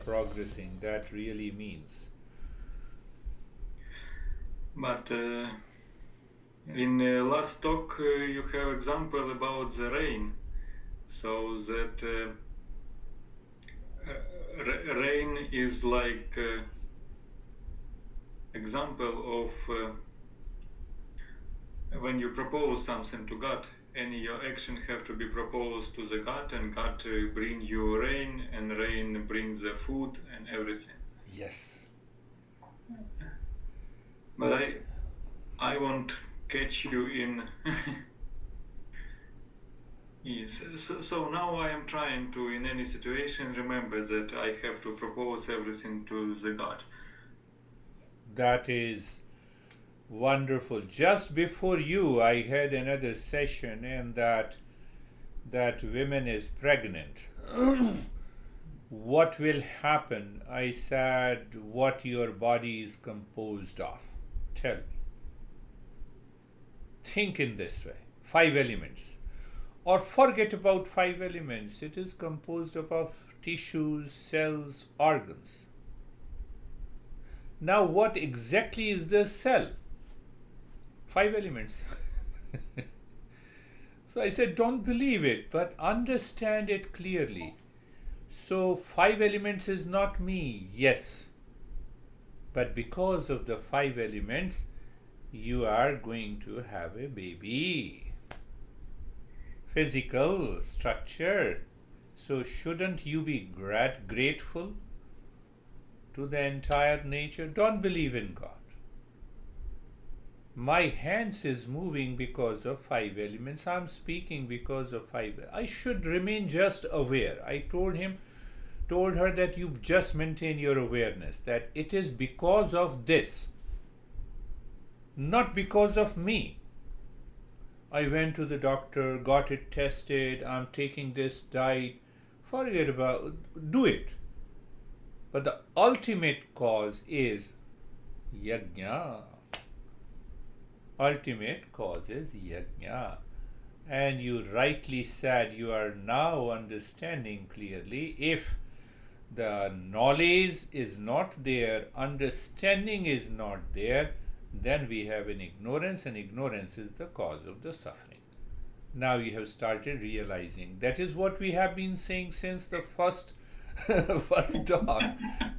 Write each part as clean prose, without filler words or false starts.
progressing. That really means. But in last talk, you have example about the rain, so that rain is like example of when you propose something to God, and your action have to be proposed to the God, and God bring you rain, and rain brings the food and everything. Yes. But I won't catch you in. Yes. So now I am trying to, in any situation, remember that I have to propose everything to the God. That is wonderful. Just before you, I had another session, and that woman is pregnant. What will happen? I said, what your body is composed of. Tell me. Think in this way. 5 elements. Or forget about 5 elements. It is composed of tissues, cells, organs. Now, what exactly is the cell? 5 elements. So I said, don't believe it, but understand it clearly. So, 5 elements is not me, yes. But because of the 5 elements, you are going to have a baby. Physical structure. So, shouldn't you be grateful to the entire nature? Don't believe in God. My hands is moving because of 5 elements. I'm speaking because of 5. I should remain just aware. I told her that you just maintain your awareness, that it is because of this, not because of me. I went to the doctor, got it tested, I'm taking this diet. Forget about, do it. But the ultimate cause is yajna. Ultimate cause is yajna. And you rightly said, you are now understanding clearly. If the knowledge is not there, understanding is not there, then we have an ignorance, and ignorance is the cause of the suffering. Now you have started realizing. That is what we have been saying since the first talk.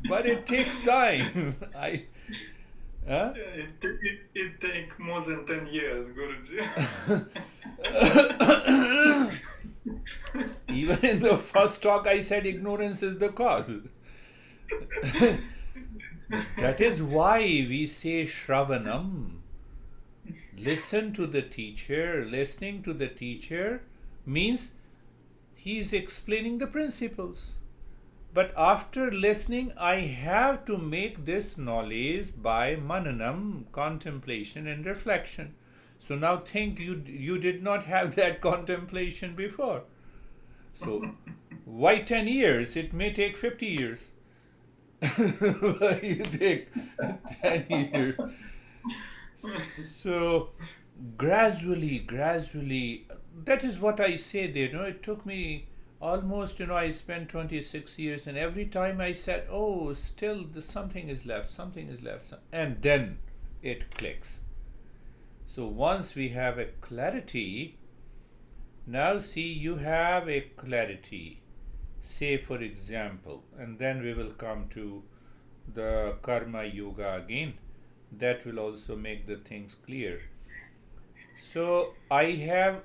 But it takes time. It take more than 10 years, Guruji. Even in the first talk, I said ignorance is the cause. That is why we say Shravanam. Listen to the teacher. Listening to the teacher means he is explaining the principles. But after listening, I have to make this knowledge by mananam, contemplation and reflection. So now think, you did not have that contemplation before. So why 10 years? It may take 50 years. You take 10 years. So gradually, that is what I say there. It took me almost, I spent 26 years, and every time I said, oh, still something is left, and then it clicks. So once we have a clarity, now see, you have a clarity. Say, for example, and then we will come to the karma yoga again. That will also make the things clear. So I have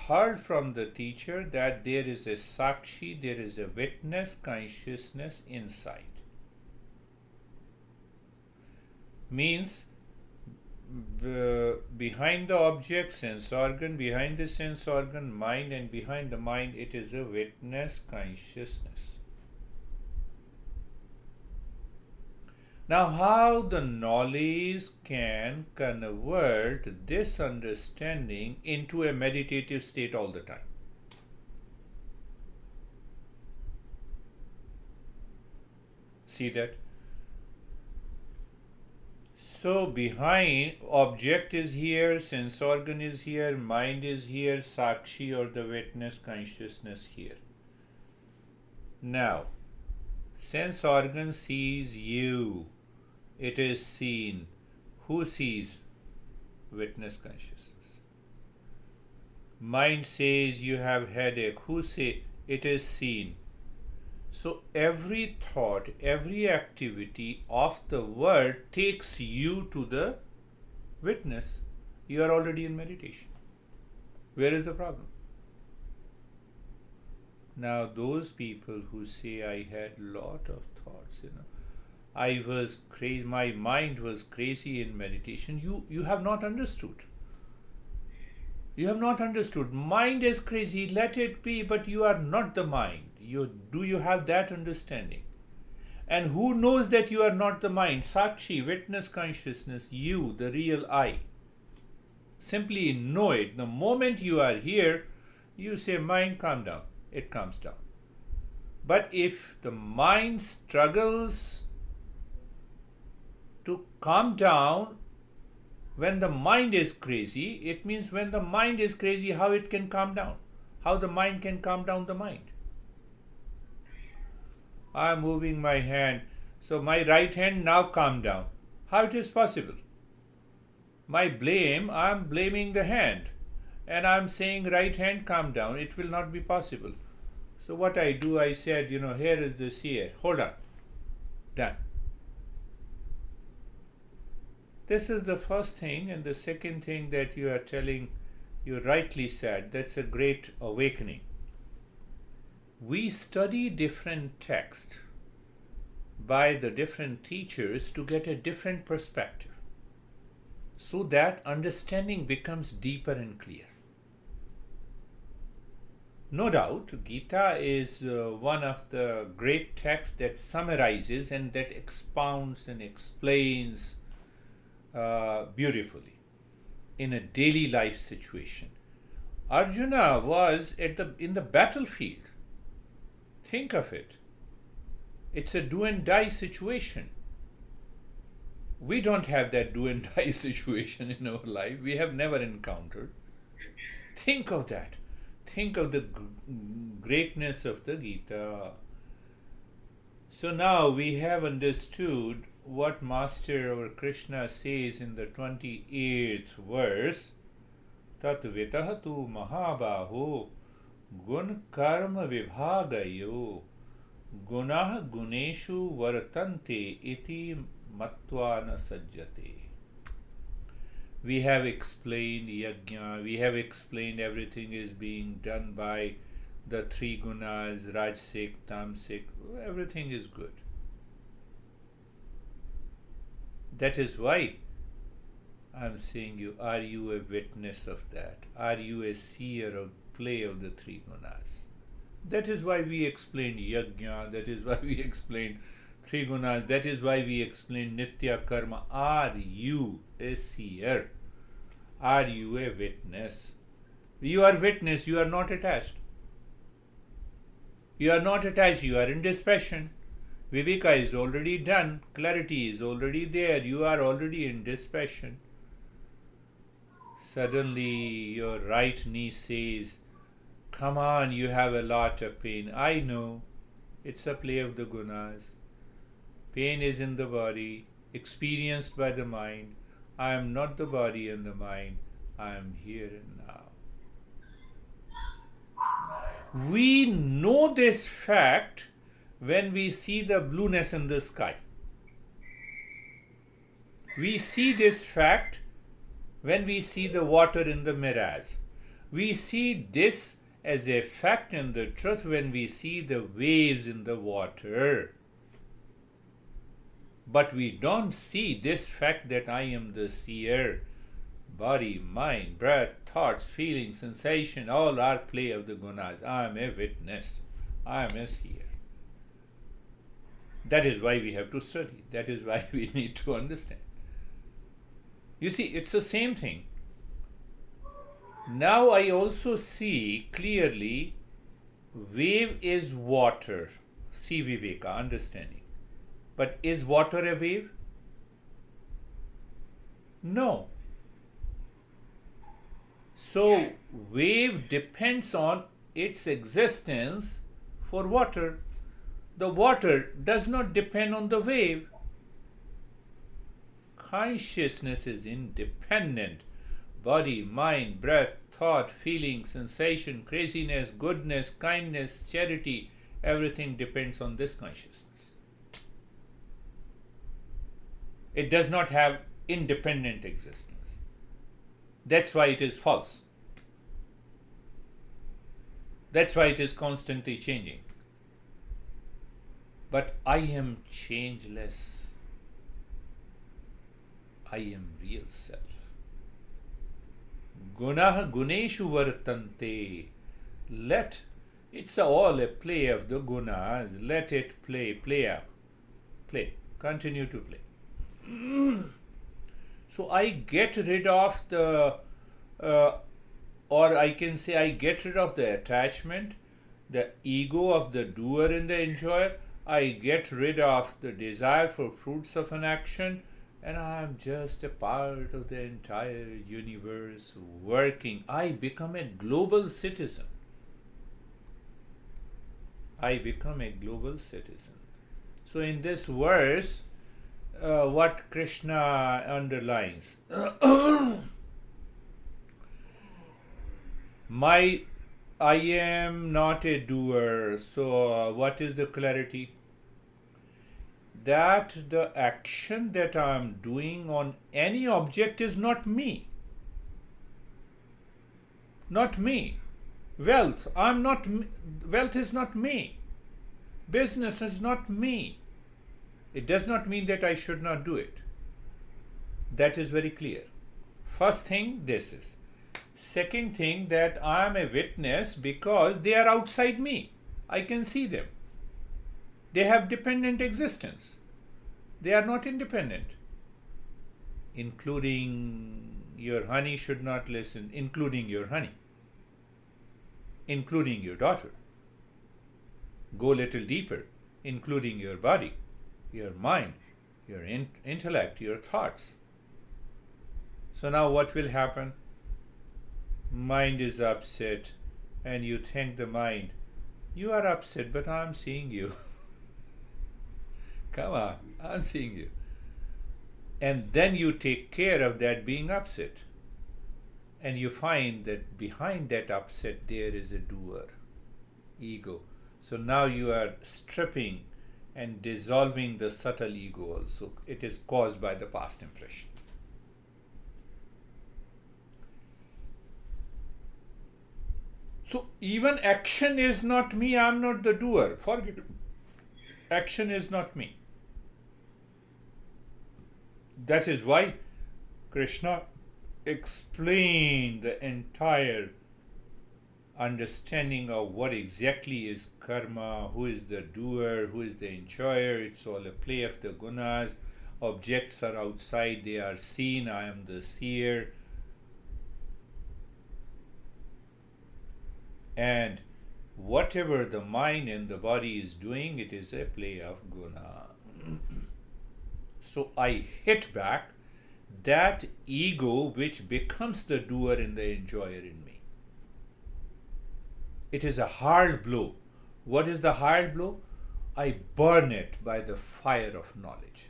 heard from the teacher that there is a sakshi, there is a witness consciousness inside. Means behind the object, sense organ, behind the sense organ, mind, and behind the mind, it is a witness consciousness. Now, how the knowledge can convert this understanding into a meditative state all the time? See that? So, behind, object is here, sense organ is here, mind is here, sakshi or the witness consciousness here. Now, Sense organ sees you. It is seen. Who sees? Witness consciousness. Mind says you have headache. Who say? It is seen. So every thought, every activity of the world takes you to the witness. You are already in meditation. Where is the problem? Now those people who say I had lot of thoughts, I was crazy, my mind was crazy in meditation, you have not understood. You have not understood. Mind is crazy, let it be, but you are not the mind. Do you have that understanding? And who knows that you are not the mind? Sakshi, witness consciousness, you, the real I. Simply know it. The moment you are here, you say, mind, calm down. It calms down. But if the mind struggles to calm down when the mind is crazy, it means when the mind is crazy, how it can calm down? How the mind can calm down the mind? I am moving my hand, so my right hand now calm down. How it is possible? My blame, I am blaming the hand, and I am saying right hand calm down. It will not be possible. So what I do, I said, here is the seer. Hold on. Done. This is the first thing, and the second thing that you are telling, you rightly said, that's a great awakening. We study different texts by the different teachers to get a different perspective, so that understanding becomes deeper and clear. No doubt, Gita is one of the great texts that summarizes and that expounds and explains beautifully in a daily life situation. Arjuna was in the battlefield. Think of it. It's a do and die situation. We don't have that do and die situation in our life. We have never encountered. Think of that. Think of the greatness of the Gita. So now we have understood what Master our Krishna says in the 28th verse. Tat vitah tu mahabaho gun karma vibhagayo gunah guneshu vartante iti matva na sajjate. We have explained yajna, we have explained everything is being done by the three gunas, rajasic, tamasic, everything is good. That is why I'm saying you, are you a witness of that? Are you a seer of play of the three gunas? That is why we explained yajna, that is why we explained three gunas, that is why we explained nitya karma. Are you a seer? Are you a witness? You are witness, you are not attached. You are not attached, you are in dispassion. Viveka is already done, clarity is already there, you are already in dispassion. Suddenly your right knee says, come on, you have a lot of pain. I know, it's a play of the gunas. Pain is in the body, experienced by the mind. I am not the body and the mind, I am here and now. We know this fact when we see the blueness in the sky. We see this fact when we see the water in the mirage. We see this as a fact and the truth when we see the waves in the water. But we don't see this fact that I am the seer. Body, mind, breath, thoughts, feelings, sensation, all are play of the gunas. I am a witness. I am a seer. That is why we have to study. That is why we need to understand. You see, it's the same thing. Now I also see clearly wave is water. See Viveka, understanding. But is water a wave? No. So wave depends on its existence for water. The water does not depend on the wave. Consciousness is independent. Body, mind, breath, thought, feeling, sensation, craziness, goodness, kindness, charity, everything depends on this consciousness. It does not have independent existence. That's why it is false. That's why it is constantly changing. But I am changeless. I am real self. Gunah guneshu vartante. It's all a play of the gunas. Let it play out. Play. Continue to play. So I get rid of or I can say I get rid of the attachment, the ego of the doer and the enjoyer. I get rid of the desire for fruits of an action, and I am just a part of the entire universe working. I become a global citizen. I become a global citizen. So in this verse, what Krishna underlines, I am not a doer. So what is the clarity? That the action that I am doing on any object is not me. Not me. Wealth is not me. Business is not me. It does not mean that I should not do it. That is very clear. First thing, this is. Second thing, that I am a witness because they are outside me. I can see them. They have dependent existence. They are not independent. Including your honey should not listen. Including your honey. Including your daughter. Go a little deeper. Including your body, your mind, your intellect, your thoughts. So now what will happen? Mind is upset, and you thank the mind. You are upset, but I am seeing you. Come on, I am seeing you. And then you take care of that being upset. And you find that behind that upset there is a doer, ego. So now you are stripping and dissolving the subtle ego also. It is caused by the past impression. So even action is not me, I am not the doer. Forget it. Action is not me. That is why Krishna explained the entire understanding of what exactly is karma, who is the doer, who is the enjoyer. It's all a play of the gunas. Objects are outside, they are seen, I am the seer. And whatever the mind and the body is doing, it is a play of guna. So I hit back that ego which becomes the doer and the enjoyer in me. It is a hard blow. What is the hard blow? I burn it by the fire of knowledge.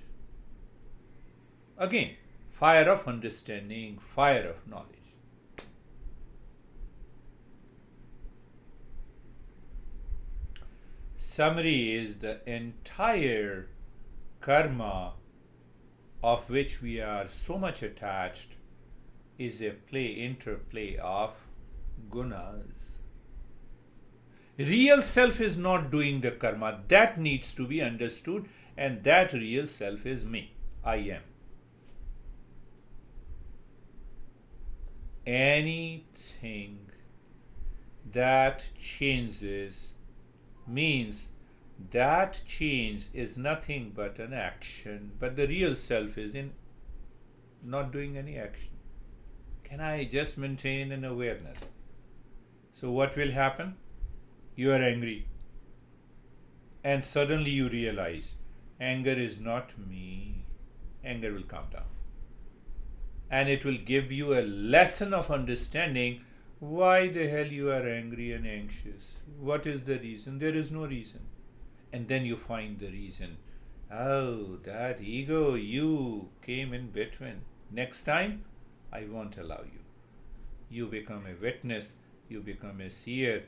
Again, fire of understanding, fire of knowledge. Summary is the entire karma of which we are so much attached is a interplay of gunas. Real self is not doing the karma. That needs to be understood, and that real self is me. I am. Anything that changes means that change is nothing but an action, but the real self is in not doing any action. Can I just maintain an awareness? So what will happen? You are angry, and suddenly you realize anger is not me. Anger will calm down, and it will give you a lesson of understanding why the hell you are angry and anxious. What is the reason? There is no reason. And then you find the reason. Oh, that ego, you came in between. Next time, I won't allow you. You become a witness, you become a seer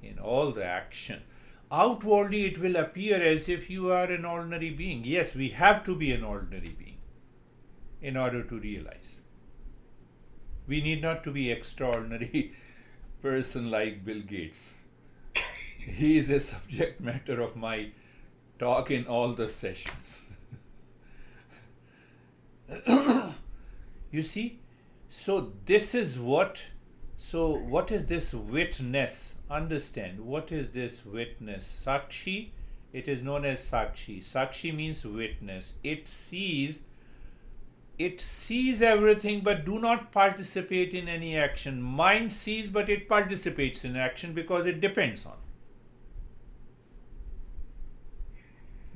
in all the action. Outwardly, it will appear as if you are an ordinary being. Yes, we have to be an ordinary being in order to realize. We need not to be extraordinary person like Bill Gates. He is a subject matter of my talk in all the sessions. You see? So what is this witness? Understand, what is this witness? Sakshi, it is known as Sakshi. Sakshi means witness. It sees everything but do not participate in any action. Mind sees but it participates in action because it depends on.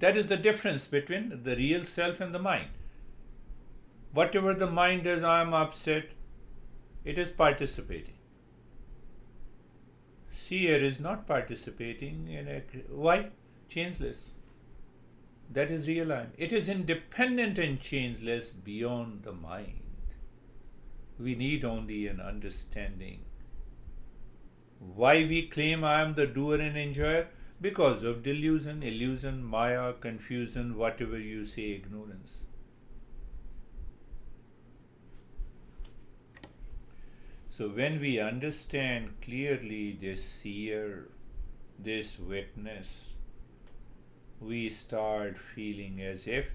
That is the difference between the real self and the mind. Whatever the mind does, I am upset, it is participating. Seer is not participating in a. Why? Changeless. That is real I am. It is independent and changeless beyond the mind. We need only an understanding. Why we claim I am the doer and enjoyer? Because of delusion, illusion, maya, confusion, whatever you say, ignorance. So when we understand clearly this seer, this witness, we start feeling as if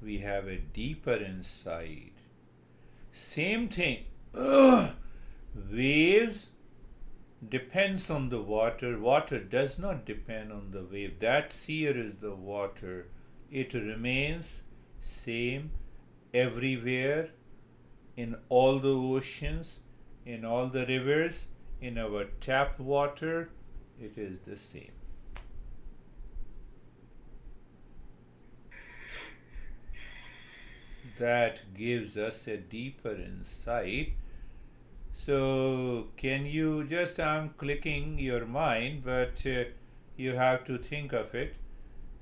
we have a deeper insight. Same thing. Waves depends on the water. Water does not depend on the wave. That seer is the water. It remains same everywhere, in all the oceans, in all the rivers, in our tap water. It is the same. That gives us a deeper insight. So can you just, I'm clicking your mind, but you have to think of it.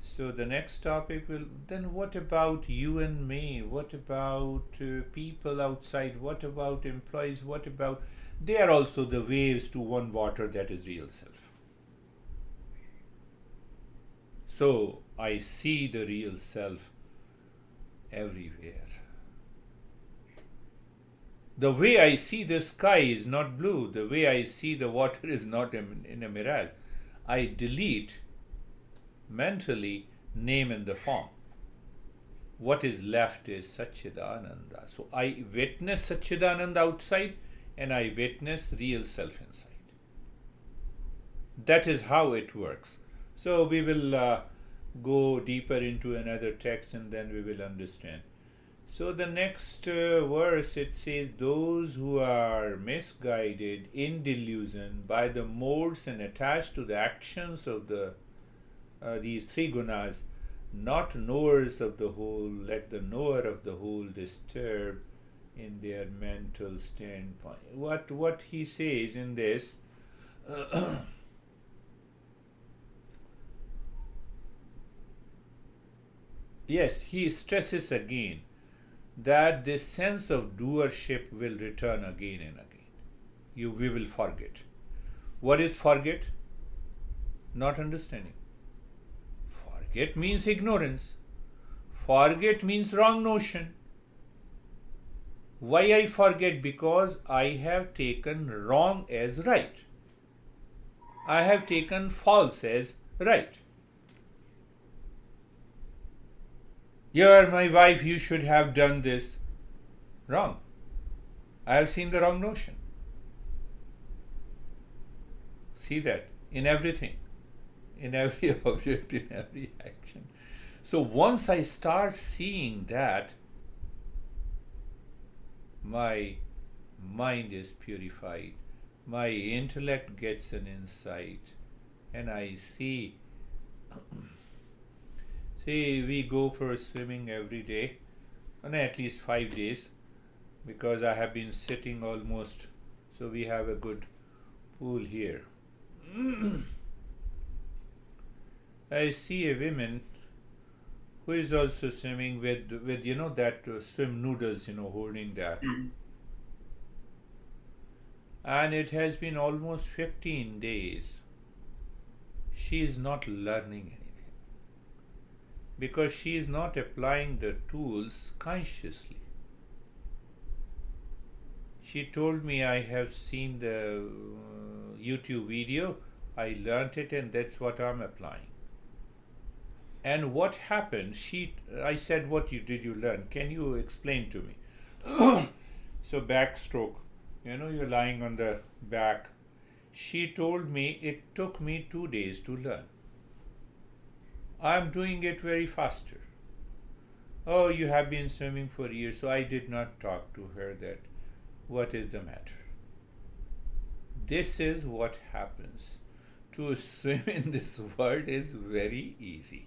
So the next topic will, then what about you and me? What about people outside? What about employees? What about, they are also the waves to one water, that is real self. So I see the real self everywhere. The way I see the sky is not blue. The way I see the water is not in a mirage. I delete mentally name and the form. What is left is Satchidananda. So I witness Satchidananda outside and I witness real self inside. That is how it works. So we will go deeper into another text and then we will understand. So the next verse, it says, those who are misguided in delusion by the modes and attached to the actions of the these three gunas, not knowers of the whole, let the knower of the whole disturb in their mental standpoint. What he says in this, yes, he stresses again that this sense of doership will return again and again. We will forget. What is forget? Not understanding. Forget means ignorance. Forget means wrong notion. Why I forget? Because I have taken wrong as right. I have taken false as right. You are my wife, you should have done this. Wrong. I have seen the wrong notion. See that in everything, in every object, in every action. So once I start seeing that, my mind is purified, my intellect gets an insight, and I see. See, we go for swimming every day, and at least 5 days, because I have been sitting almost, so we have a good pool here. I see a woman who is also swimming with that swim noodles, holding that. Mhm. And it has been almost 15 days. She is not learning anything because she is not applying the tools consciously. She told me, I have seen the YouTube video, I learnt it, and that's what I'm applying. And what happened? I said, "What did you learn? Can you explain to me?" So backstroke, you're lying on the back. She told me it took me 2 days to learn. I'm doing it very faster. Oh, you have been swimming for years, so I did not talk to her that what is the matter. This is what happens. To swim in this world is very easy.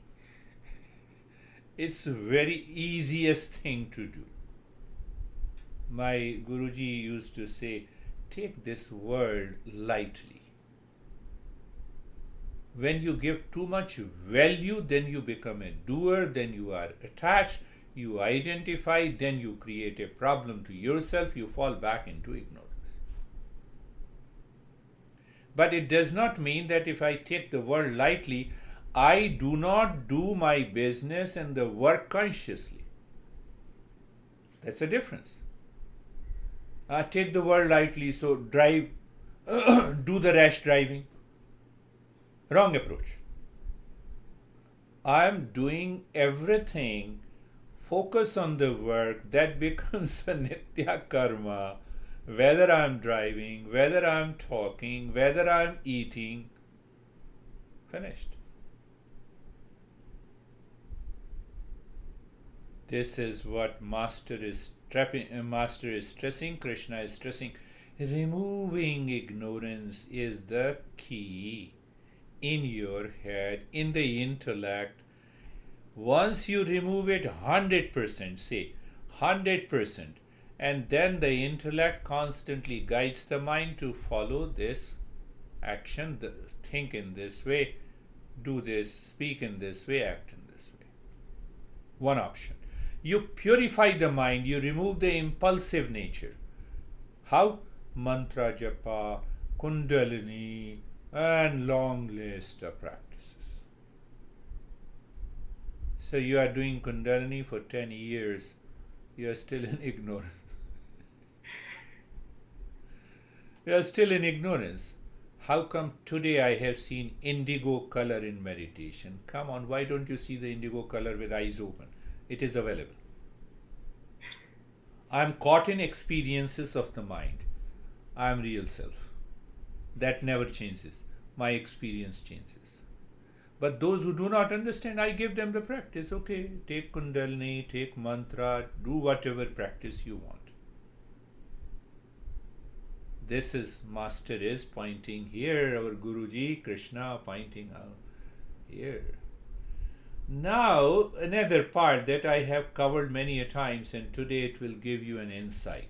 It's the very easiest thing to do. My Guruji used to say, take this world lightly. When you give too much value, then you become a doer, then you are attached, you identify, then you create a problem to yourself, you fall back into ignorance. But it does not mean that if I take the world lightly, I do not do my business and the work consciously. That's a difference. I take the world lightly, so drive, do the rash driving. Wrong approach. I am doing everything, focus on the work, that becomes a nitya karma. Whether I am driving, whether I am talking, whether I am eating, finished. This is what Master is stressing, Krishna is stressing. Removing ignorance is the key in your head, in the intellect. Once you remove it 100%, say 100%, and then the intellect constantly guides the mind to follow this action, think in this way, do this, speak in this way, act in this way. One option. You purify the mind, you remove the impulsive nature. How? Mantra japa, kundalini, and long list of practices. So you are doing kundalini for 10 years, you are still in ignorance. You are still in ignorance. How come today I have seen indigo color in meditation? Come on, why don't you see the indigo color with eyes open? It is available. I am caught in experiences of the mind. I am real self. That never changes. My experience changes. But those who do not understand, I give them the practice. Okay, take kundalini, take mantra, do whatever practice you want. This is Master is pointing here, our Guruji, Krishna pointing out here. Now, another part that I have covered many a times, and today it will give you an insight.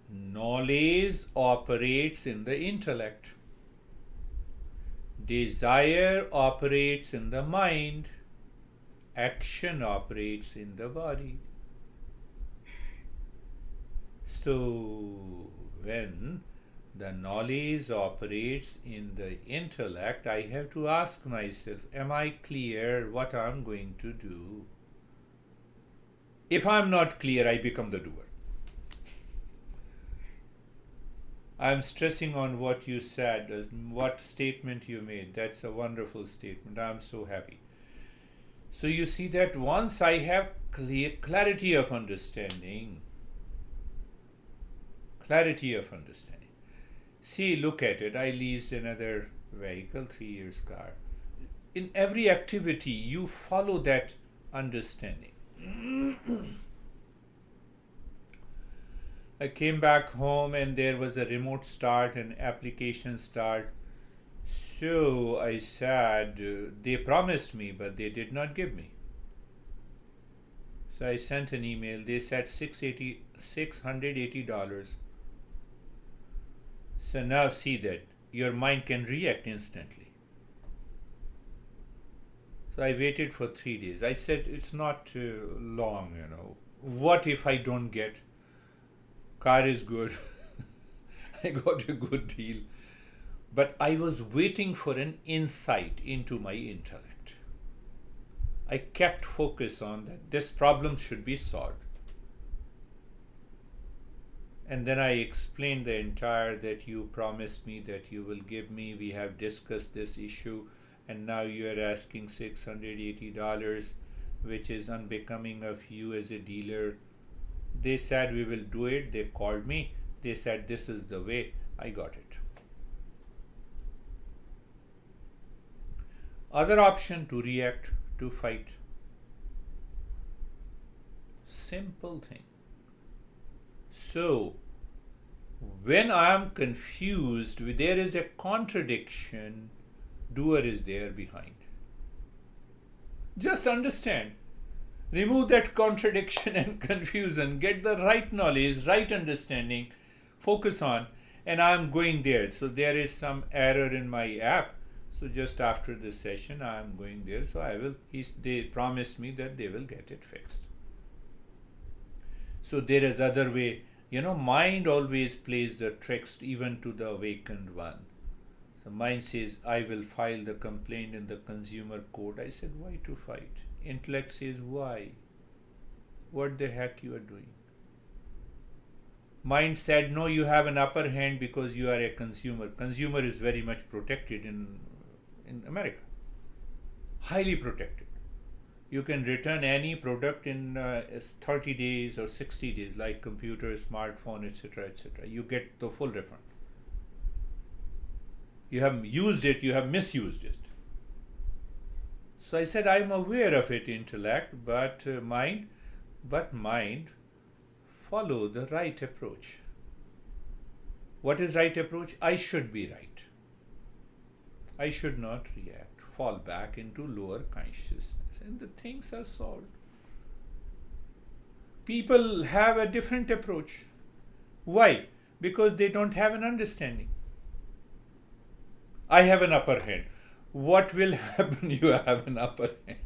Knowledge operates in the intellect. Desire operates in the mind. Action operates in the body. So, when the knowledge operates in the intellect, I have to ask myself, am I clear what I am going to do? If I am not clear, I become the doer. I am stressing on what you said, what statement you made. That's a wonderful statement. I am so happy. So you see that once I have clarity of understanding, see, look at it. I leased another vehicle, 3 years car. In every activity, you follow that understanding. I came back home and there was a remote start and application start. So I said, they promised me, but they did not give me. So I sent an email. They said $680. So now see that your mind can react instantly. So I waited for 3 days. I said, it's not long, What if I don't get? Car is good. I got a good deal. But I was waiting for an insight into my intellect. I kept focus on that this problem should be solved. And then I explained the entire that you promised me that you will give me. We have discussed this issue, and now you are asking $680, which is unbecoming of you as a dealer. They said we will do it. They called me. They said this is the way. I got it. Other option: to react, to fight. Simple thing. So, when I am confused, there is a contradiction, doer is there behind. Just understand. Remove that contradiction and confusion. Get the right knowledge, right understanding, focus on, and I am going there. So there is some error in my app. So just after this session, I am going there. So they promised me that they will get it fixed. So there is other way. Mind always plays the tricks even to the awakened one. The mind says, I will file the complaint in the consumer court. I said, why to fight? Intellect says, why? What the heck you are doing? Mind said, no, you have an upper hand because you are a consumer. Consumer is very much protected in America. Highly protected. You can return any product in 30 days or 60 days, like computer, smartphone, etc., etc. You get the full refund. You have used it, you have misused it. So I said, I'm aware of it, intellect, but mind, follow the right approach. What is right approach? I should be right. I should not react, fall back into lower consciousness, and the things are solved. People have a different approach. Why? Because they don't have an understanding. I have an upper hand. What will happen? You have an upper hand.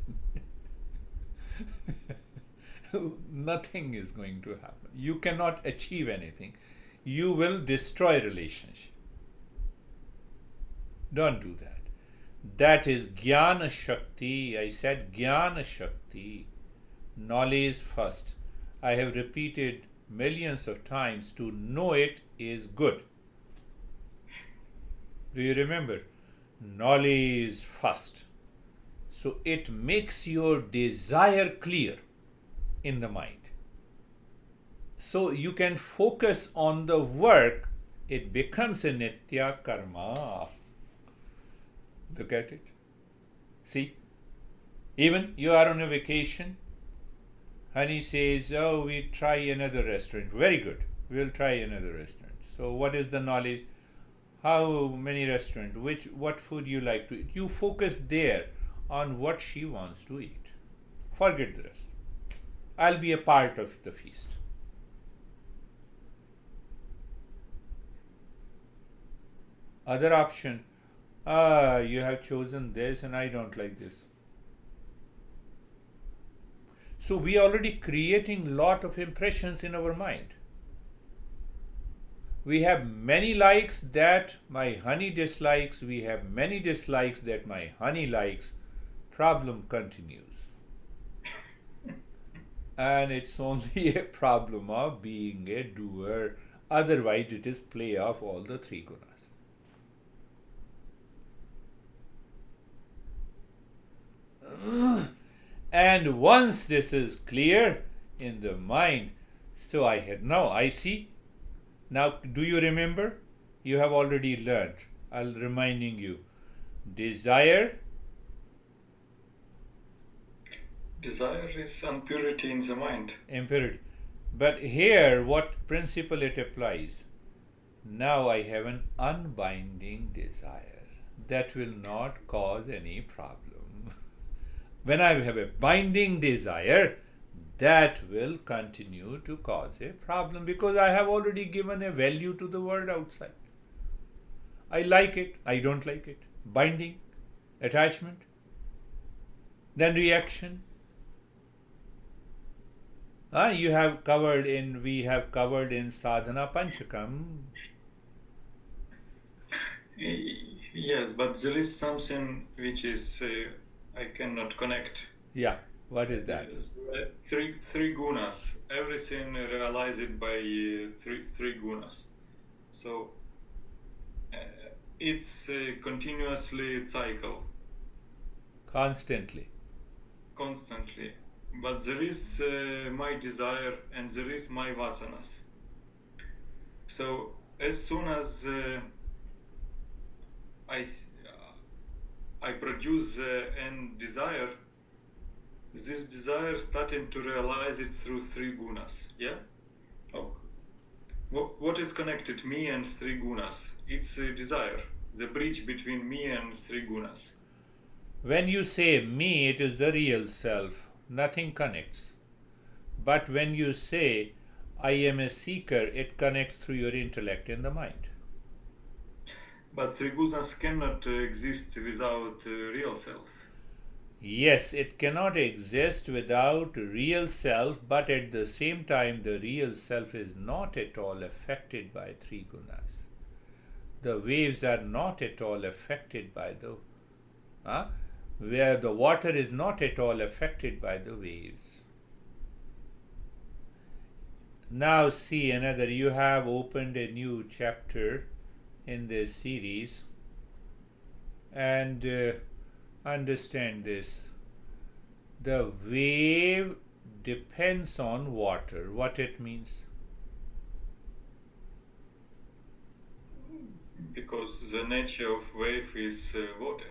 Nothing is going to happen. You cannot achieve anything. You will destroy relationship. Don't do that. That is Jnana Shakti. I said Jnana Shakti. Knowledge first. I have repeated millions of times, to know it is good. Do you remember? Knowledge first. So it makes your desire clear in the mind. So you can focus on the work. It becomes a nitya karma. Look at it. See? Even you are on a vacation. Honey says, oh, we try another restaurant. Very good. We'll try another restaurant. So what is the knowledge? How many restaurants? What food you like to eat? You focus there on what she wants to eat. Forget the rest. I'll be a part of the feast. Other option, you have chosen this and I don't like this. So we are already creating lot of impressions in our mind. We have many likes that my honey dislikes. We have many dislikes that my honey likes. Problem continues. And it's only a problem of being a doer. Otherwise, it is play of all the three gunas. And once this is clear in the mind, so I see. Now, do you remember? You have already learned. I'll reminding you. Desire. Desire is impurity in the mind. Impurity. But here, what principle it applies? Now I have an unbinding desire. That will not cause any problem. When I have a binding desire, that will continue to cause a problem because I have already given a value to the world outside. I like it, I don't like it. Binding, attachment, then reaction. We have covered in Sadhana Panchakam. Yes, but there is something which is I cannot connect. Yeah, what is that? Three gunas. Everything realized by three gunas. So it's continuously cycle. Constantly. Constantly. But there is my desire and there is my vasanas. So as soon as I produce and desire, this desire starting to realize it through three gunas. Yeah. Oh. What is connected me and three gunas? It's desire, the bridge between me and three gunas. When you say me, it is the real self. Nothing connects. But when you say I am a seeker, it connects through your intellect and the mind. But three gunas cannot exist without real self. Yes, it cannot exist without real self, but at the same time, the real self is not at all affected by three gunas. The waves are not at all affected by where the water is not at all affected by the waves. Now see another, you have opened a new chapter in this series, and understand this. The wave depends on water. What it means? Because the nature of wave is water.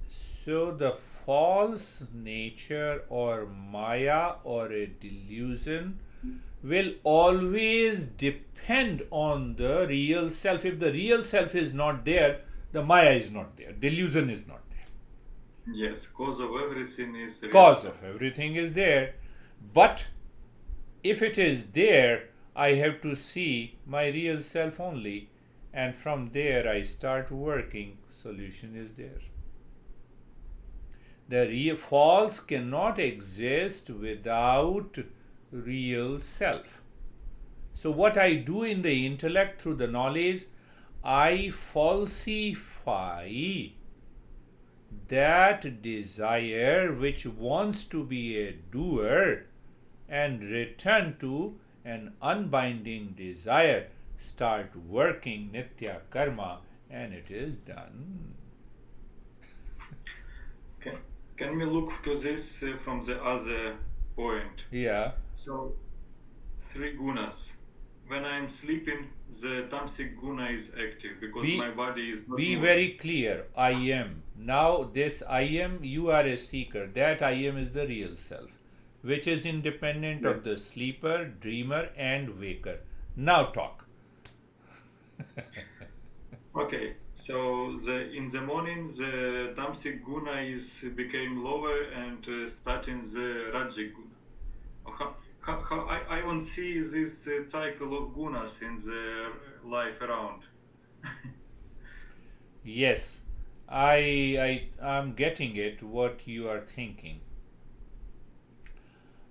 So the false nature or maya or a delusion will always depend on the real self. If the real self is not there, the maya is not there, delusion is not there. Yes, cause of everything is real Cause self. of everything is there, but if it is there, I have to see my real self only, and from there I start working. Solution is there. The real false cannot exist without real self. So what I do in the intellect through the knowledge, I falsify that desire which wants to be a doer and return to an unbinding desire, start working nitya karma, and it is done. Can we look to this from the other point? Yeah. So, three gunas. When I am sleeping, the tamasic guna is active because my body is not Be moving. very clear. I am. Now this I am, you are a seeker. That I am is the real self, which is independent Yes. of the sleeper, dreamer, and waker. Now talk. Okay, so in the morning the tamasic guna became lower and starting the rajic guna. How I won't see this cycle of gunas in the life around. Yes, I'm getting it. What you are thinking.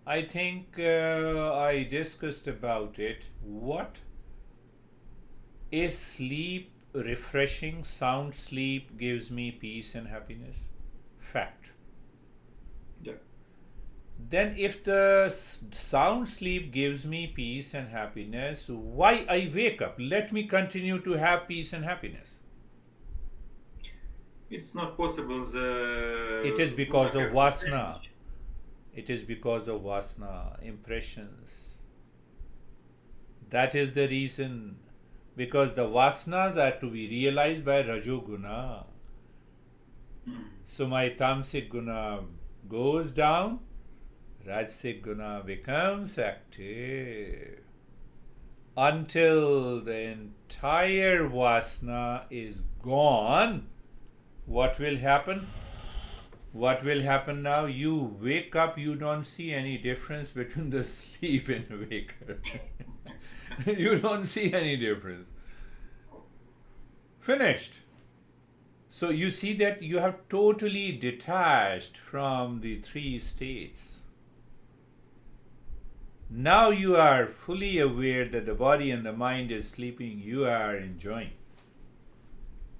I think I discussed about it. What is sleep? Refreshing, sound sleep gives me peace and happiness. Fact. Yeah. Then if the sound sleep gives me peace and happiness, why I wake up? Let me continue to have peace and happiness. It's not possible. It is because of vasana. It is because of vasana, impressions. That is the reason. Because the vasanas are to be realized by rajoguna. So my tamasic guna goes down, rajasic guna becomes active. Until the entire vasana is gone, what will happen? What will happen now? You wake up, you don't see any difference between the sleep and waker. You don't see any difference. Finished. So you see that you have totally detached from the three states. Now you are fully aware that the body and the mind is sleeping. You are enjoying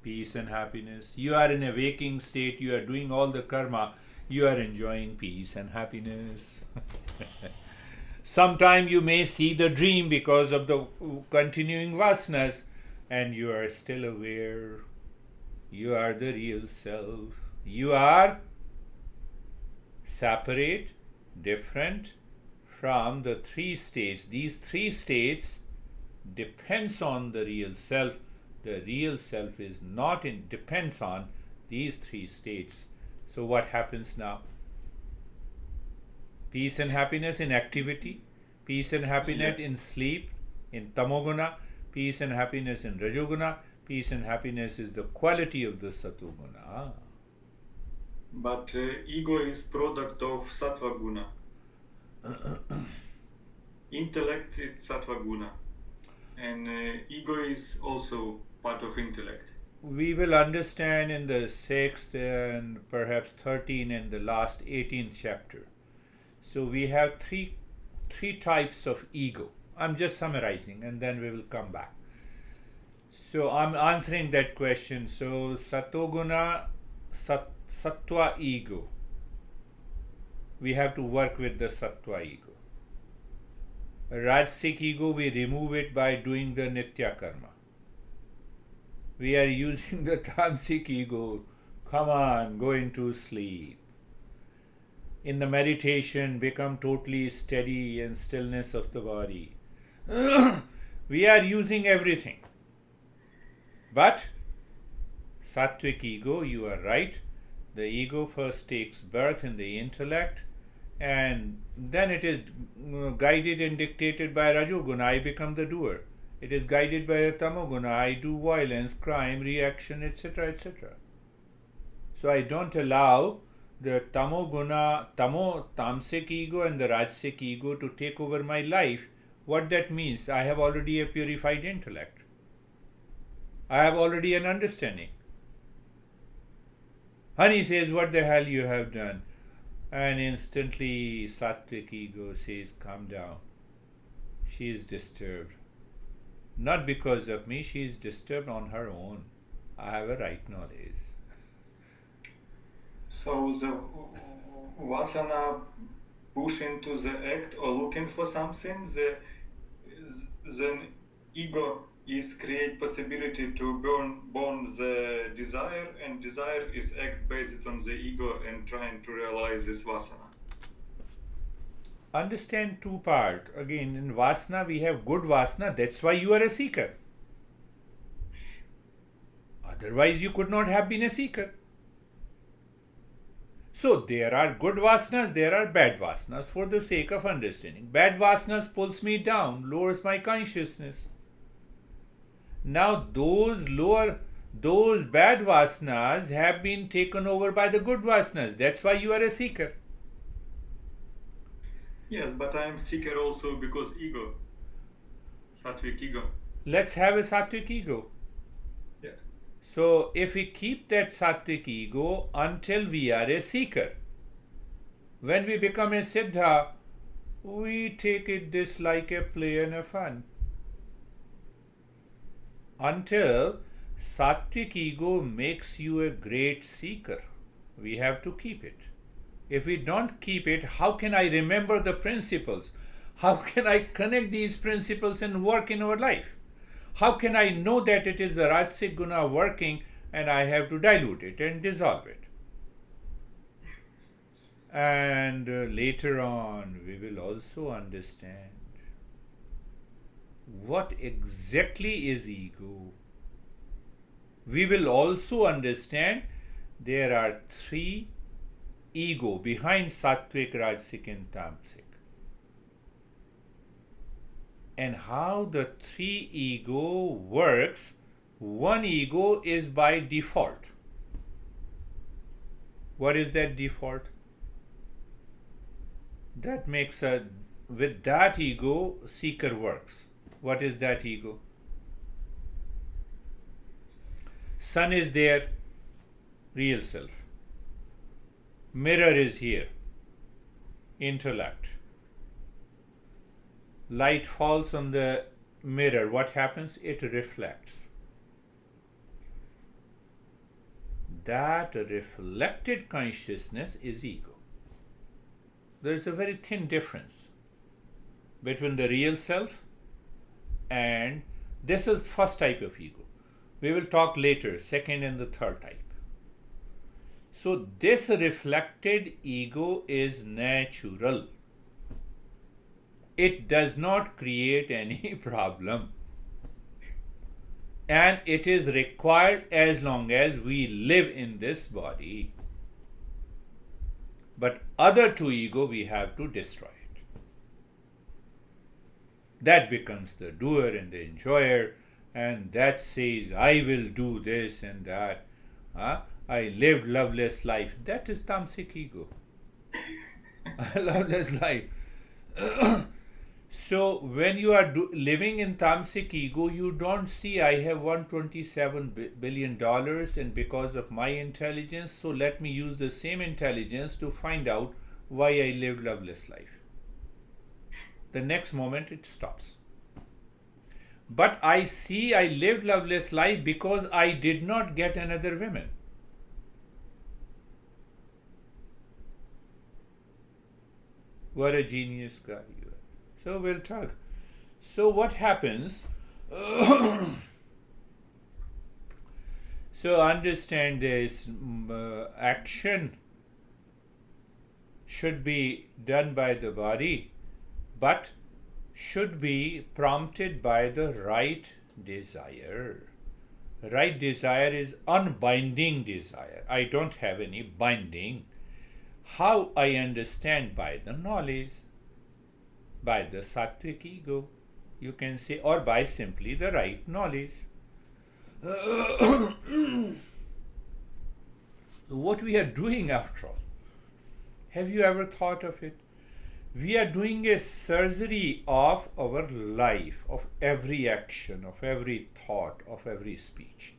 peace and happiness. You are in a waking state. You are doing all the karma. You are enjoying peace and happiness. Sometime you may see the dream because of the continuing vasanas, and you are still aware. You are the real self. You are separate, different from the three states. These three states depends on the real self. The real self is not depends on these three states. So what happens now? Peace and happiness in activity, peace and happiness in sleep, in tamoguna, peace and happiness in rajoguna, peace and happiness is the quality of the satoguna. But ego is product of sattva guna. Intellect is sattva guna, and ego is also part of intellect. We will understand in the 6th and perhaps 13th and the last 18th chapter. So we have three types of ego. I'm just summarizing and then we will come back. So I'm answering that question. So satoguna, sattva ego. We have to work with the sattva ego. Rajasic ego, we remove it by doing the nitya karma. We are using the tamasic ego. Come on, go into sleep. In the meditation, become totally steady and stillness of the body. We are using everything. But sattvic ego, you are right. The ego first takes birth in the intellect, and then it is guided and dictated by rajoguna. I become the doer. It is guided by the tamoguna. I do violence, crime, reaction, etc., etc. So I don't allow the tamasic ego and the rajasic ego to take over my life. What that means? I have already a purified intellect. I have already an understanding. Honey says, what the hell you have done? And instantly sattvic ego says, calm down. She is disturbed. Not because of me, she is disturbed on her own. I have a right knowledge. So the vasana push into the act or looking for something, then ego is create possibility to born the desire, and desire is act based on the ego and trying to realize this vasana. Understand two part. Again, in vasana we have good vasana. That's why you are a seeker. Otherwise you could not have been a seeker. So there are good vasanas, there are bad vasanas for the sake of understanding. Bad vasanas pulls me down, lowers my consciousness. Now those bad vasanas have been taken over by the good vasanas. That's why you are a seeker. Yes, but I am seeker also because ego, sattvic ego. Let's have a sattvic ego. Yeah. So if we keep that sattvic ego until we are a seeker, when we become a siddha, we take this like a play and a fun. Until sattvic ego makes you a great seeker, we have to keep it. If we don't keep it, how can I remember the principles? How can I connect these principles and work in our life? How can I know that it is the Rajasic guna working and I have to dilute it and dissolve it? And later on, we will also understand what exactly is ego. We will also understand there are three ego behind sattvic, rajasic and tamasic. And how the three ego works, one ego is by default. What is that default? That makes with that ego, seeker works. What is that ego? Sun is there. real self. Mirror is here, intellect. Light falls on the mirror. What happens? It reflects. That reflected consciousness is ego. There is a very thin difference between the real self and this is first type of ego. We will talk later, second and the third type. So this reflected ego is natural. It does not create any problem. And it is required as long as we live in this body. But other two ego we have to destroy it. That becomes the doer and the enjoyer, and that says, I will do this and that. I lived loveless life. That is tamasic ego. Loveless life. So when you are living in tamasic ego, you don't see I have $127 billion and because of my intelligence, so let me use the same intelligence to find out why I lived loveless life. The next moment it stops. But I see I lived loveless life because I did not get another woman. What a genius guy you are. So we'll talk. So what happens? So understand this, action should be done by the body, but should be prompted by the right desire. Right desire is unbinding desire. I don't have any binding. How I understand? By the knowledge, by the sattvic ego, you can say, or by simply the right knowledge. What we are doing after all, have you ever thought of it? We are doing a surgery of our life, of every action, of every thought, of every speech.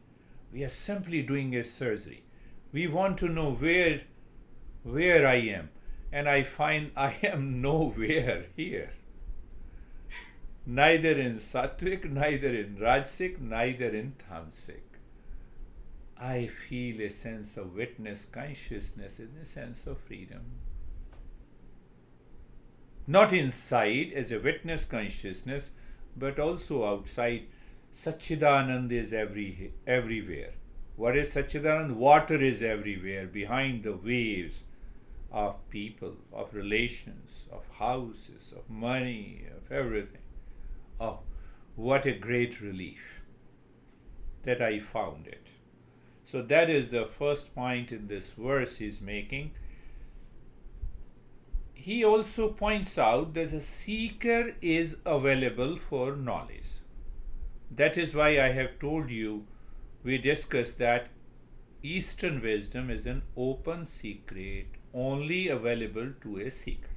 We are simply doing a surgery. We want to know where I am, and I find I am nowhere here. Neither in sattvic, neither in rajasic, neither in tamasic. I feel a sense of witness consciousness in a sense of freedom. Not inside as a witness consciousness, but also outside. Satchidanand is everywhere. What is Satchidanand? Water is everywhere, behind the waves of people, of relations, of houses, of money, of everything. Oh, what a great relief that I found it. So that is the first point in this verse he's making. He also points out that a seeker is available for knowledge. That is why I have told you, we discussed that Eastern wisdom is an open secret, only available to a seeker.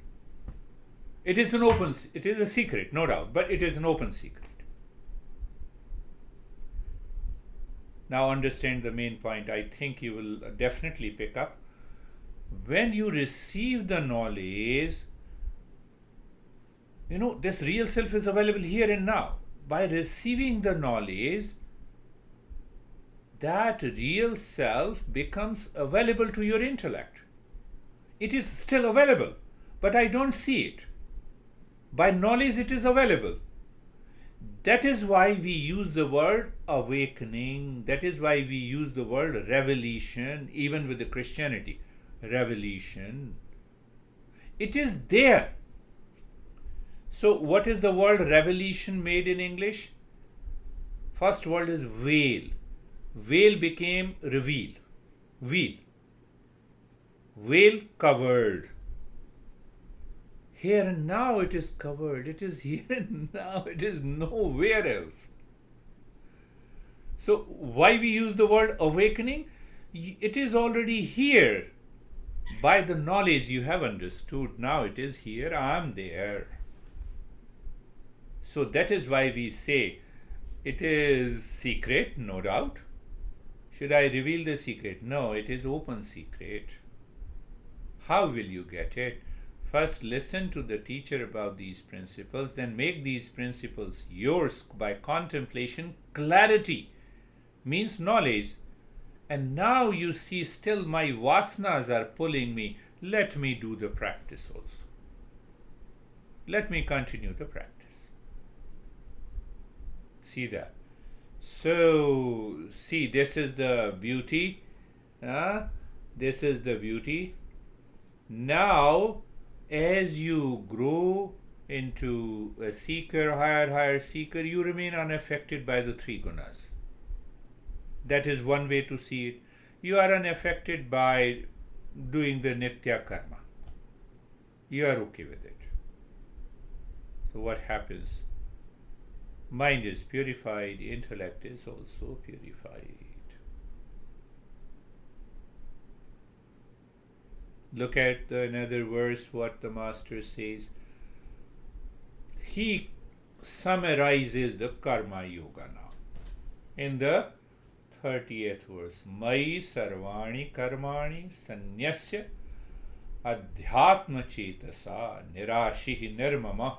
It is a secret, no doubt, but it is an open secret. Now understand the main point. I think you will definitely pick up. When you receive the knowledge, this real self is available here and now. By receiving the knowledge, that real self becomes available to your intellect. It is still available, but I don't see it. By knowledge, it is available. That is why we use the word awakening. That is why we use the word revelation, even with the Christianity. Revelation. It is there. So what is the word revelation made in English? First word is veil. Veil became reveal. Veil. Veil covered. Here and now it is covered. It is here and now. It is nowhere else. So why we use the word awakening? It is already here. By the knowledge you have understood. Now it is here. I am there. So that is why we say it is secret, no doubt. Should I reveal the secret? No, it is open secret. How will you get it? First, listen to the teacher about these principles, then make these principles yours by contemplation. Clarity means knowledge. And now you see, still my vasanas are pulling me. Let me do the practice also. Let me continue the practice. See that? So, see, this is the beauty. This is the beauty. Now, as you grow into a seeker, higher seeker, you remain unaffected by the three gunas. That is one way to see it. You are unaffected by doing the nitya karma. You are okay with it. So what happens? Mind is purified, intellect is also purified. Look at another verse, what the Master says. He summarizes the Karma Yoga now. In the 30th verse, Mai sarvani karmani sanyasya adhyatma chetasa nirashihi nirmama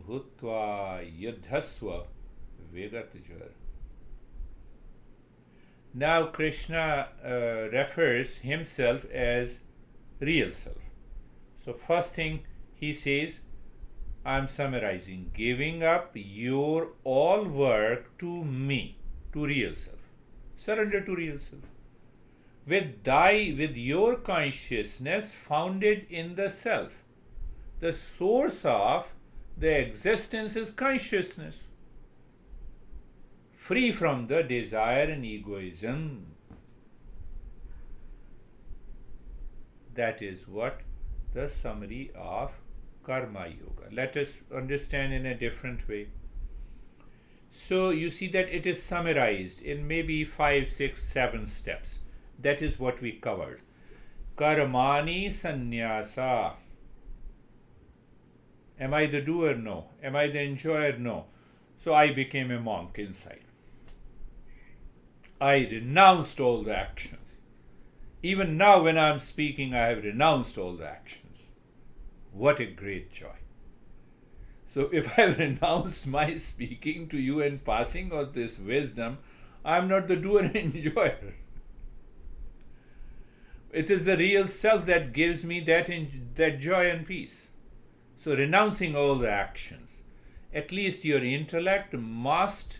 bhutva yudhasva vigatjar. Now Krishna refers himself as real self. So first thing he says, I'm summarizing, giving up your all work to me, to real self. Surrender to real self. With your consciousness founded in the self. The source of the existence is consciousness. Free from the desire and egoism. That is what the summary of Karma Yoga. Let us understand in a different way. So you see that it is summarized in maybe 5, 6, 7 steps. That is what we covered. Karmani sannyasa. Am I the doer? No. Am I the enjoyer? No. So I became a monk inside. I renounced all the actions. Even now when I am speaking, I have renounced all the actions. What a great joy. So if I have renounced my speaking to you and passing of this wisdom, I am not the doer and enjoyer. It is the real self that gives me that joy and peace. So renouncing all the actions. At least your intellect must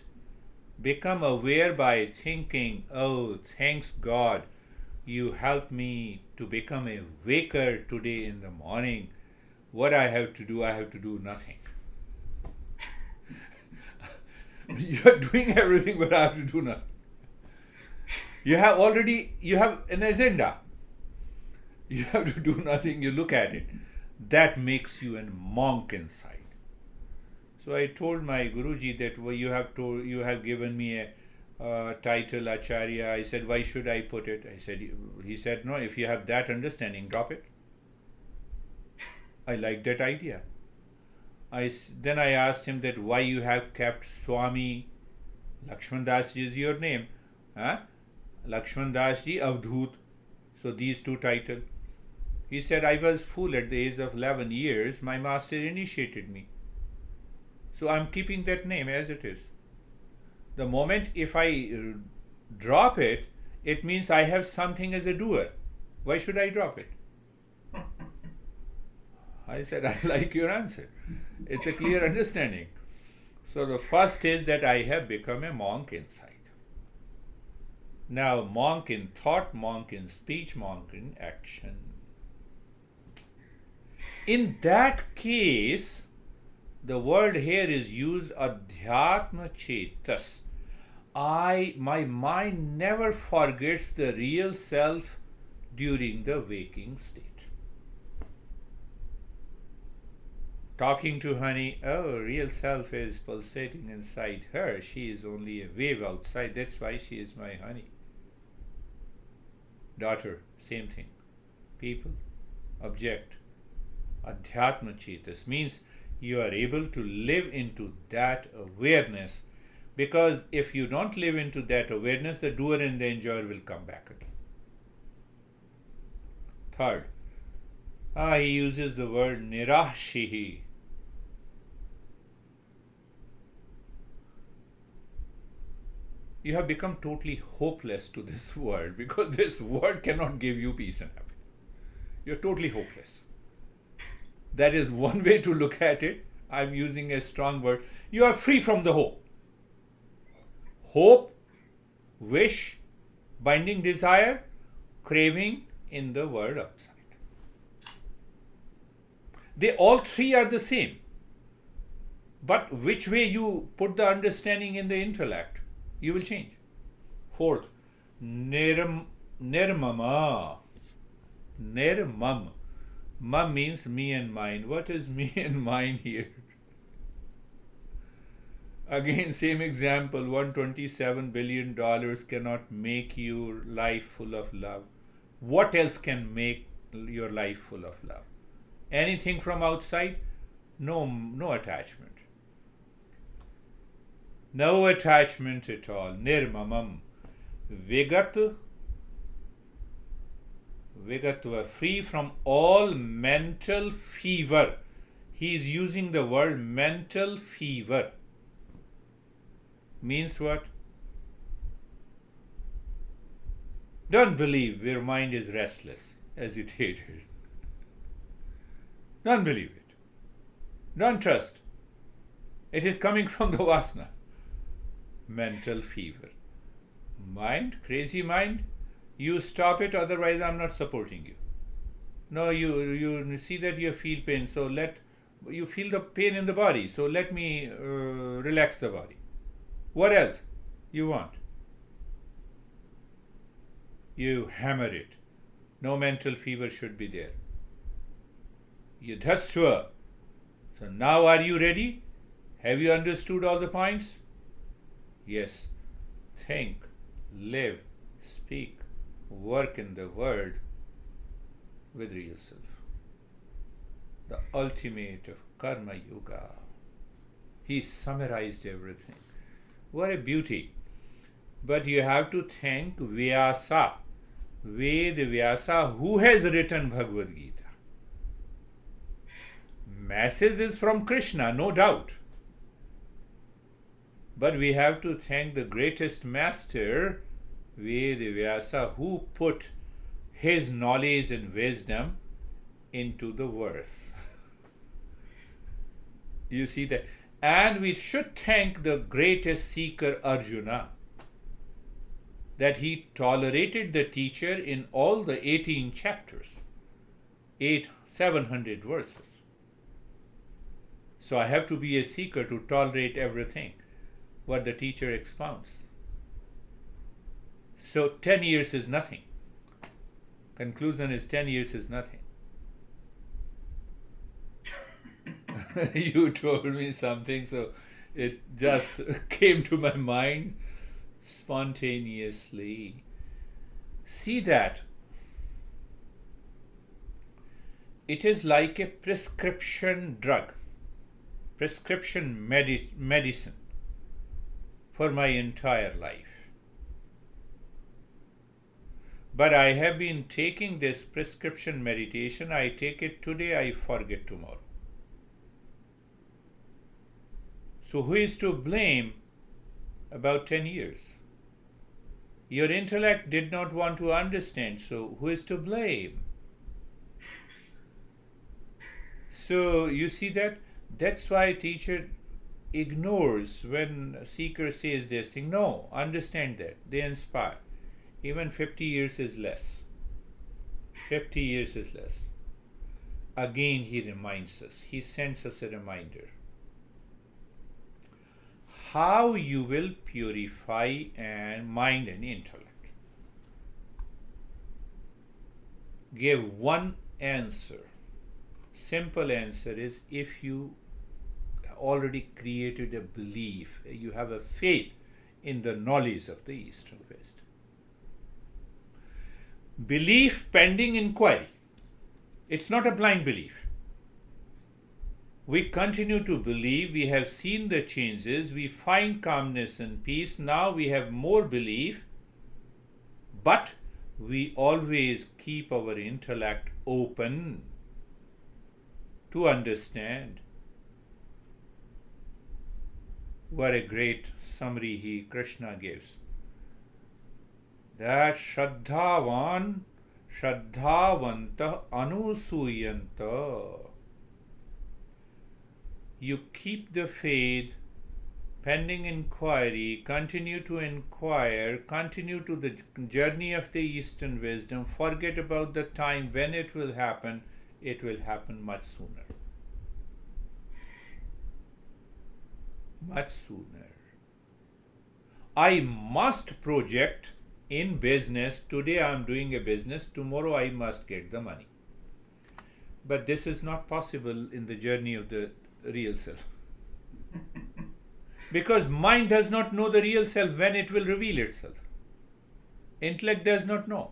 become aware by thinking, oh, thanks God, you helped me to become a waker today in the morning. What I have to do nothing. You are doing everything, but I have to do nothing. You have an agenda. You have to do nothing, you look at it. That makes you a monk inside. So I told my Guruji that you have given me a title Acharya. I said, why should I put it? He said, no, if you have that understanding, drop it. I like that idea. Then I asked him that why you have kept Swami Lakshman Das Ji is your name. Lakshman Das Ji Avdhut. So these two titles. He said, I was fool at the age of 11 years. My master initiated me. So I'm keeping that name as it is. The moment if I drop it, it means I have something as a doer. Why should I drop it? I said, I like your answer. It's a clear understanding. So the first is that I have become a monk inside. Now, monk in thought, monk in speech, monk in action. In that case, the word here is used adhyatma chetas. My mind never forgets the real self during the waking state. Talking to honey, oh, real self is pulsating inside her. She is only a wave outside. That's why she is my honey. Daughter, same thing. People, object. Adhyatma chetas means you are able to live into that awareness Because if you don't live into that awareness, the doer and the enjoyer will come back again. Third, he uses the word nirashihi. You have become totally hopeless to this word because this word cannot give you peace and happiness. You're totally hopeless. That is one way to look at it. I'm using a strong word. You are free from the hope. Hope, wish, binding desire, craving in the world outside. They all three are the same. But which way you put the understanding in the intellect, you will change. Fourth, nirmama. Nirmam. Mam means me and mine. What is me and mine here? Again, same example. $127 billion cannot make your life full of love. What else can make your life full of love? Anything from outside? No attachment. No attachment at all. Nirmamam. Vigat. Vigatva. Free from all mental fever. He is using the word mental fever. Means what? Don't believe your mind is restless, agitated. Don't believe it. Don't trust. It is coming from the vasana. Mental fever. Mind, crazy mind, you stop it, otherwise I'm not supporting you. No, you see that you feel pain, so you feel the pain in the body, so let me relax the body. What else you want? You hammer it. No mental fever should be there. Yadhasva. So now are you ready? Have you understood all the points? Yes. Think, live, speak, work in the world with real self. The ultimate of Karma Yoga. He summarized everything. What a beauty. But you have to thank Vyasa, Ved Vyasa, who has written Bhagavad Gita. Message is from Krishna, no doubt. But we have to thank the greatest master, Ved Vyasa, who put his knowledge and wisdom into the verse. You see that? And we should thank the greatest seeker, Arjuna, that he tolerated the teacher in all the 18 chapters, 700 verses. So I have to be a seeker to tolerate everything what the teacher expounds. So 10 years is nothing. Conclusion is 10 years is nothing. You told me something, so it just came to my mind spontaneously. See that it is like a prescription drug, prescription medicine for my entire life. But I have been taking this prescription meditation. I take it today, I forget tomorrow. So who is to blame about 10 years? Your intellect did not want to understand, so who is to blame? So you see that? That's why teacher ignores when a seeker says this thing. No, understand that. They inspire. Even 50 years is less. 50 years is less. Again he reminds us. He sends us a reminder. How you will purify mind and intellect. Give one answer. Simple answer is if you already created a belief, you have a faith in the knowledge of the East and West. Belief pending inquiry. It's not a blind belief. We continue to believe, we have seen the changes, we find calmness and peace. Now we have more belief, but we always keep our intellect open to understand. What a great summary Krishna gives. That Shraddhavan Shraddhavanta Anusuyanta. You keep the faith pending inquiry, continue to inquire, continue to the journey of the Eastern wisdom, forget about the time when it will happen much sooner. Much sooner. I must project in business. Today I am doing a business, tomorrow I must get the money. But this is not possible in the journey of the real self. Because mind does not know the real self when it will reveal itself. Intellect does not know.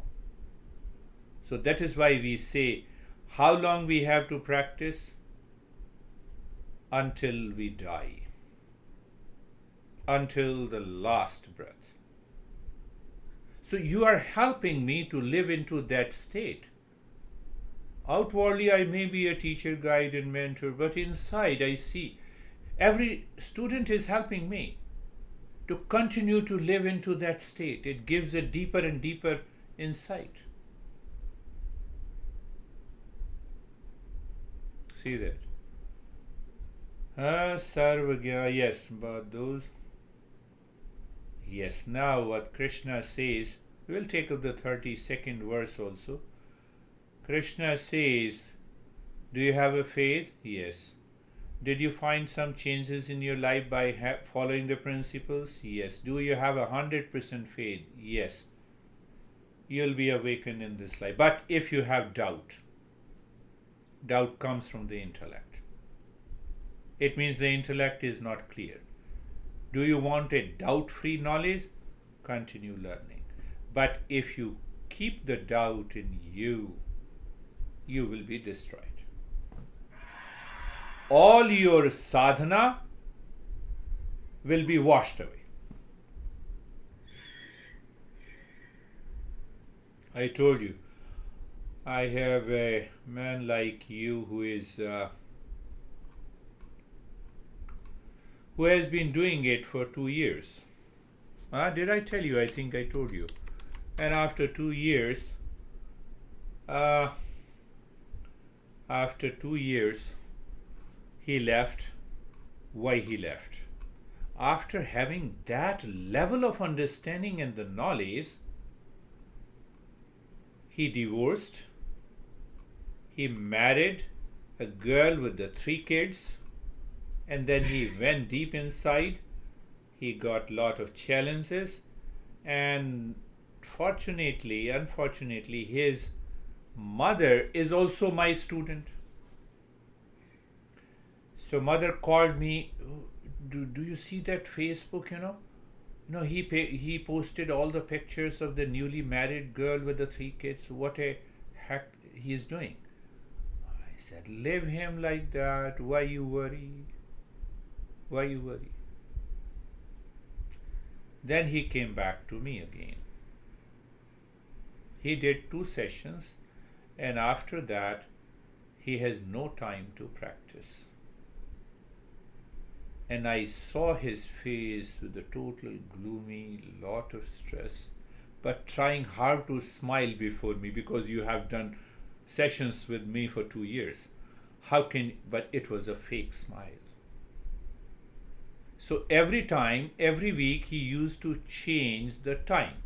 So that is why we say, how long we have to practice? Until we die. Until the last breath. So you are helping me to live into that state. Outwardly I may be a teacher, guide and mentor, but inside I see every student is helping me to continue to live into that state. It gives a deeper and deeper insight. See that? Sarvagya, yes, but those. Yes, now what Krishna says, we'll take up the 32nd verse also. Krishna says, do you have a faith? Yes. Did you find some changes in your life by following the principles? Yes. Do you have 100% faith? Yes. You'll be awakened in this life. But if you have doubt, doubt comes from the intellect. It means the intellect is not clear. Do you want a doubt-free knowledge? Continue learning. But if you keep the doubt in you, you will be destroyed. All your sadhana will be washed away. I told you, I have a man like you who has been doing it for 2 years. Did I tell you? I think I told you. And after 2 years, he left. Why he left? After having that level of understanding and the knowledge, he divorced. He married a girl with the 3 kids. And then he went deep inside. He got a lot of challenges. And unfortunately, his mother is also my student. So mother called me, do you see that Facebook, No, he posted all the pictures of the newly married girl with the 3 kids. What a heck he is doing. I said, leave him like that. Why you worry? Why you worry? Then he came back to me again. He did 2 sessions, and after that, he has no time to practice. And I saw his face with a total gloomy, lot of stress, but trying hard to smile before me, because you have done sessions with me for 2 years. But it was a fake smile. So every week, he used to change the time.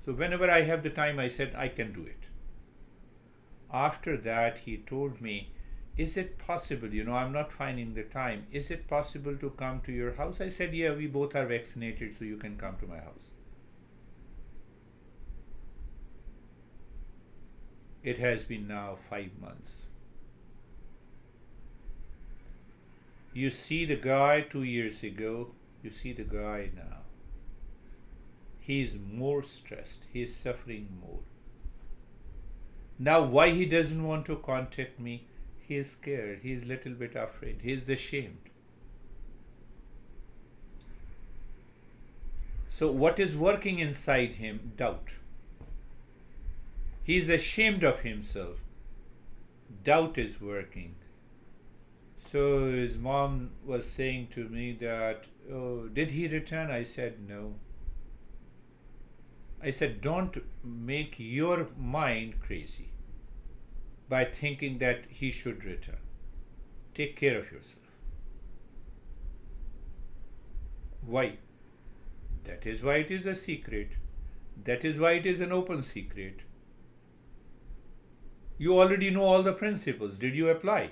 So whenever I have the time, I said, I can do it. After that, he told me, is it possible, I'm not finding the time. Is it possible to come to your house? I said, yeah, we both are vaccinated, so you can come to my house. It has been now 5 months. You see the guy 2 years ago, you see the guy now. He is more stressed, he is suffering more. Now, why he doesn't want to contact me? He is scared. He is little bit afraid. He is ashamed. So what is working inside him? Doubt. He is ashamed of himself. Doubt is working. So his mom was saying to me that, oh, did he return? I said no. I said, don't make your mind crazy by thinking that he should return. Take care of yourself. Why? That is why it is a secret. That is why it is an open secret. You already know all the principles. Did you apply?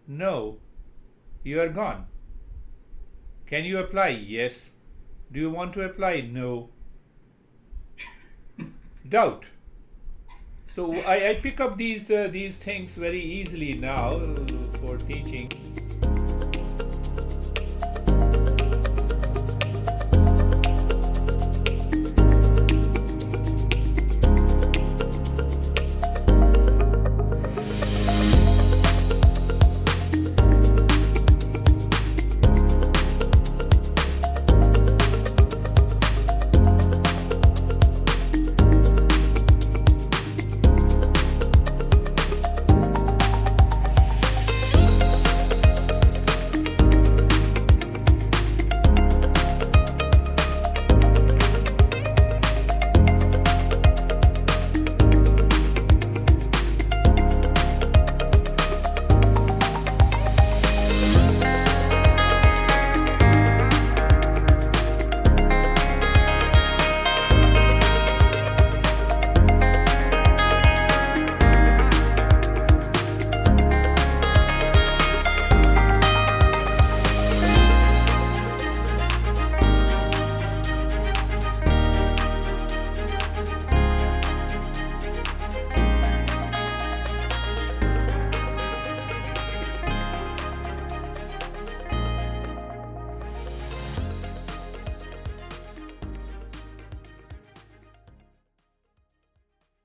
No. You are gone. Can you apply? Yes. Do you want to apply? No. Doubt. So I pick up these things very easily now for teaching.